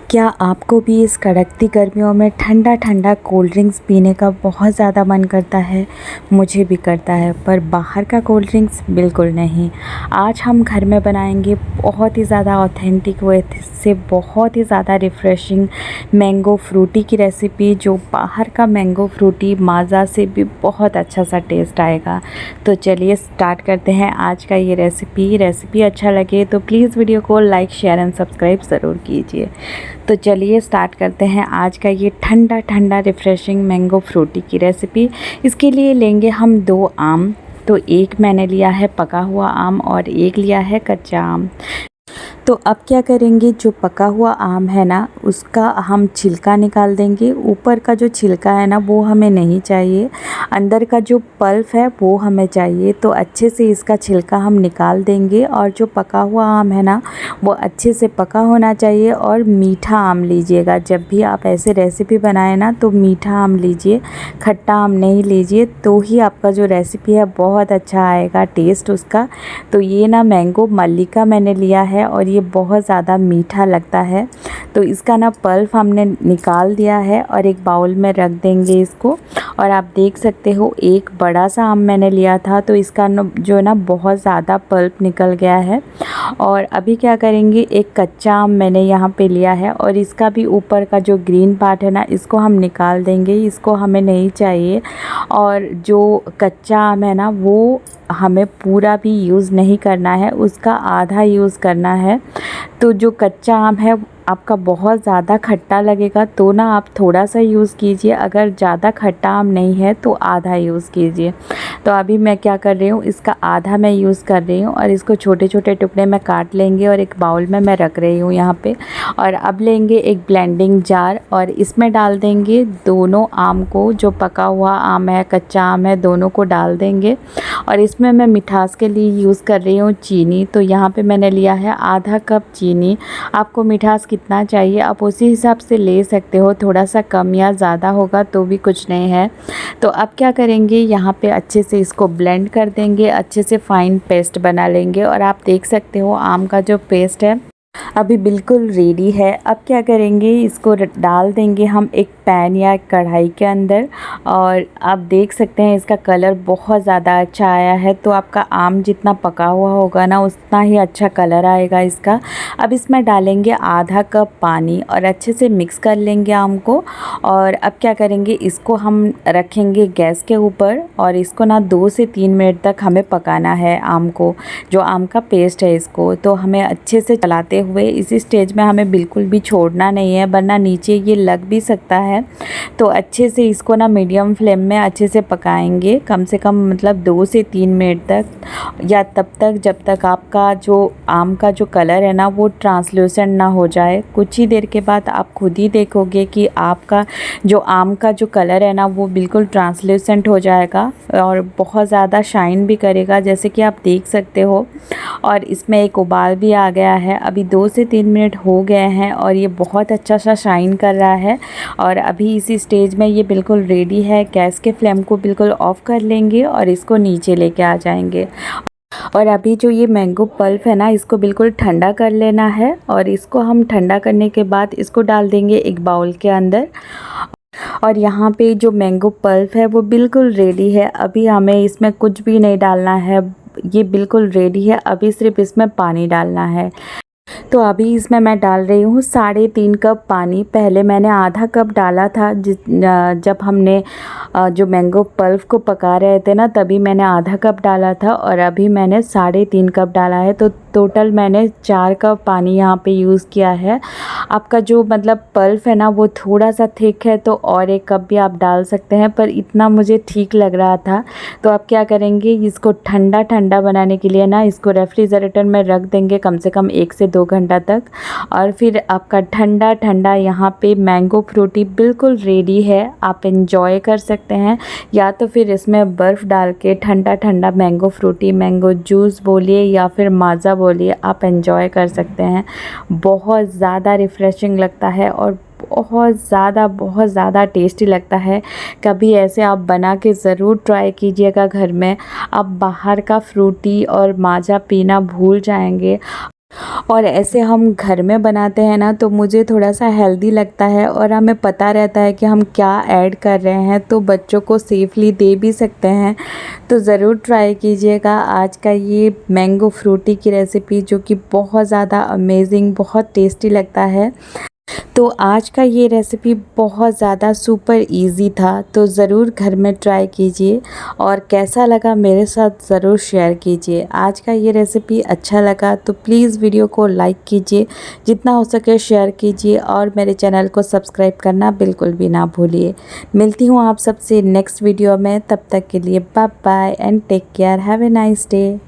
क्या आपको भी इस कड़कती गर्मियों में ठंडा ठंडा कोल्ड ड्रिंक्स पीने का बहुत ज़्यादा मन करता है? मुझे भी करता है, पर बाहर का कोल्ड ड्रिंक्स बिल्कुल नहीं। आज हम घर में बनाएंगे बहुत ही ज़्यादा ऑथेंटिक वे से बहुत ही ज़्यादा रिफ़्रेशिंग मैंगो फ्रूटी की रेसिपी, जो बाहर का मैंगो फ्रूटी माज़ा से भी बहुत अच्छा सा टेस्ट आएगा। तो चलिए स्टार्ट करते हैं आज का ये रेसिपी अच्छा लगे तो प्लीज़ वीडियो को लाइक, शेयर एंड सब्सक्राइब ज़रूर कीजिए। तो चलिए स्टार्ट करते हैं आज का ये ठंडा ठंडा रिफ़्रेशिंग मैंगो फ्रूटी की रेसिपी। इसके लिए लेंगे हम 2 आम। तो एक मैंने लिया है पका हुआ आम और एक लिया है कच्चा आम। तो अब क्या करेंगे, जो पका हुआ आम है ना उसका हम छिलका निकाल देंगे। ऊपर का जो छिलका है ना वो हमें नहीं चाहिए, अंदर का जो पल्प है वो हमें चाहिए। तो अच्छे से इसका छिलका हम निकाल देंगे। और जो पका हुआ आम है ना वो अच्छे से पका होना चाहिए और मीठा आम लीजिएगा। जब भी आप ऐसे रेसिपी बनाएं ना तो मीठा आम लीजिए, खट्टा आम नहीं लीजिए, तो ही आपका जो रेसिपी है बहुत अच्छा आएगा टेस्ट उसका। तो ये ना मैंगो मल्लिका मैंने लिया है और ये बहुत ज़्यादा मीठा लगता है। तो इसका ना पल्प हमने निकाल दिया है और एक बाउल में रख देंगे इसको। और आप देख सकते हो एक बड़ा सा आम मैंने लिया था तो इसका जो ना बहुत ज़्यादा पल्प निकल गया है। और अभी क्या करेंगे, एक कच्चा आम मैंने यहाँ पे लिया है और इसका भी ऊपर का जो ग्रीन पार्ट है ना इसको हम निकाल देंगे, इसको हमें नहीं चाहिए। और जो कच्चा आम है ना वो हमें पूरा भी यूज़ नहीं करना है, उसका आधा यूज़ करना है। तो जो कच्चा आम है आपका बहुत ज़्यादा खट्टा लगेगा तो ना आप थोड़ा सा यूज़ कीजिए, अगर ज़्यादा खट्टा आम नहीं है तो आधा यूज़ कीजिए। तो अभी मैं क्या कर रही हूँ, इसका आधा मैं यूज़ कर रही हूँ और इसको छोटे छोटे टुकड़े में काट लेंगे और एक बाउल में मैं रख रही हूँ यहाँ पे। और अब लेंगे एक ब्लेंडिंग जार और इसमें डाल देंगे दोनों आम को, जो पका हुआ आम है कच्चा आम है दोनों को डाल देंगे। और इसमें मैं मिठास के लिए यूज़ कर रही हूँ चीनी। तो यहाँ पे मैंने लिया है आधा कप चीनी। आपको मिठास कितना चाहिए आप उसी हिसाब से ले सकते हो, थोड़ा सा कम या ज़्यादा होगा तो भी कुछ नहीं है। तो अब क्या करेंगे, यहाँ पे अच्छे से इसको ब्लेंड कर देंगे, अच्छे से फाइन पेस्ट बना लेंगे। और आप देख सकते हो आम का जो पेस्ट है अभी बिल्कुल रेडी है। अब क्या करेंगे, इसको डाल देंगे हम एक पैन या एक कढ़ाई के अंदर। और आप देख सकते हैं इसका कलर बहुत ज़्यादा अच्छा आया है। तो आपका आम जितना पका हुआ होगा ना उतना ही अच्छा कलर आएगा इसका। अब इसमें डालेंगे आधा कप पानी और अच्छे से मिक्स कर लेंगे आम को। और अब क्या करेंगे, इसको हम रखेंगे गैस के ऊपर और इसको ना 2 से 3 मिनट तक हमें पकाना है आम को, जो आम का पेस्ट है इसको। तो हमें अच्छे से चलाते हुए इसी स्टेज में हमें बिल्कुल भी छोड़ना नहीं है, वरना नीचे ये लग भी सकता है। तो अच्छे से इसको ना मीडियम फ्लेम में अच्छे से पकाएंगे, कम से कम मतलब 2 से 3 मिनट तक, या तब तक जब तक आपका जो आम का जो कलर है ना वो ट्रांसलूसेंट ना हो जाए। कुछ ही देर के बाद आप खुद ही देखोगे कि आपका जो आम का जो कलर है ना वो बिल्कुल ट्रांसलूसेंट हो जाएगा और बहुत ज़्यादा शाइन भी करेगा, जैसे कि आप देख सकते हो। और इसमें एक उबाल भी आ गया है, अभी 2 से 3 मिनट हो गए हैं और ये बहुत अच्छा सा शाइन कर रहा है। और अभी इसी स्टेज में ये बिल्कुल रेडी है। गैस के फ्लेम को बिल्कुल ऑफ़ कर लेंगे और इसको नीचे लेके आ जाएंगे। और अभी जो ये मैंगो पल्प है ना इसको बिल्कुल ठंडा कर लेना है। और इसको हम ठंडा करने के बाद इसको डाल देंगे एक बाउल के अंदर। और यहाँ पे जो मैंगो पल्प है वो बिल्कुल रेडी है, अभी हमें इसमें कुछ भी नहीं डालना है, ये बिल्कुल रेडी है। अभी सिर्फ इसमें पानी डालना है। तो अभी इसमें मैं डाल रही हूँ 3.5 कप पानी। पहले मैंने आधा कप डाला था जब हमने जो मैंगो पल्प को पका रहे थे ना तभी मैंने आधा कप डाला था और अभी मैंने 3.5 कप डाला है। तो टोटल मैंने 4 कप पानी यहाँ पे यूज़ किया है। आपका जो मतलब पल्प है ना वो थोड़ा सा थिक है तो और 1 कप भी आप डाल सकते हैं, पर इतना मुझे ठीक लग रहा था। तो आप क्या करेंगे, इसको ठंडा ठंडा बनाने के लिए ना इसको रेफ्रिजरेटर में रख देंगे कम से कम 1 से 2 घंटा तक। और फिर आपका ठंडा ठंडा यहाँ पे मैंगो फ्रूटी बिल्कुल रेडी है, आप एंजॉय कर सकते हैं। या तो फिर इसमें बर्फ़ डाल के ठंडा ठंडा मैंगो फ्रूटी, मैंगो जूस बोलिए या फिर माज़ा बोलिए, आप एंजॉय कर सकते हैं। बहुत ज़्यादा रिफ़्रेशिंग लगता है और बहुत ज़्यादा टेस्टी लगता है। कभी ऐसे आप बना के ज़रूर ट्राई कीजिएगा घर में, आप बाहर का फ्रूटी और माज़ा पीना भूल जाएंगे। और ऐसे हम घर में बनाते हैं ना तो मुझे थोड़ा सा हेल्दी लगता है और हमें पता रहता है कि हम क्या ऐड कर रहे हैं, तो बच्चों को सेफली दे भी सकते हैं। तो ज़रूर ट्राई कीजिएगा आज का ये मैंगो फ्रूटी की रेसिपी, जो कि बहुत ज़्यादा अमेजिंग, बहुत टेस्टी लगता है। तो आज का ये रेसिपी बहुत ज़्यादा सुपर इजी था, तो ज़रूर घर में ट्राई कीजिए और कैसा लगा मेरे साथ ज़रूर शेयर कीजिए। आज का ये रेसिपी अच्छा लगा तो प्लीज़ वीडियो को लाइक कीजिए, जितना हो सके शेयर कीजिए और मेरे चैनल को सब्सक्राइब करना बिल्कुल भी ना भूलिए। मिलती हूँ आप सबसे नेक्स्ट वीडियो में, तब तक के लिए bye bye and take care, have a nice day.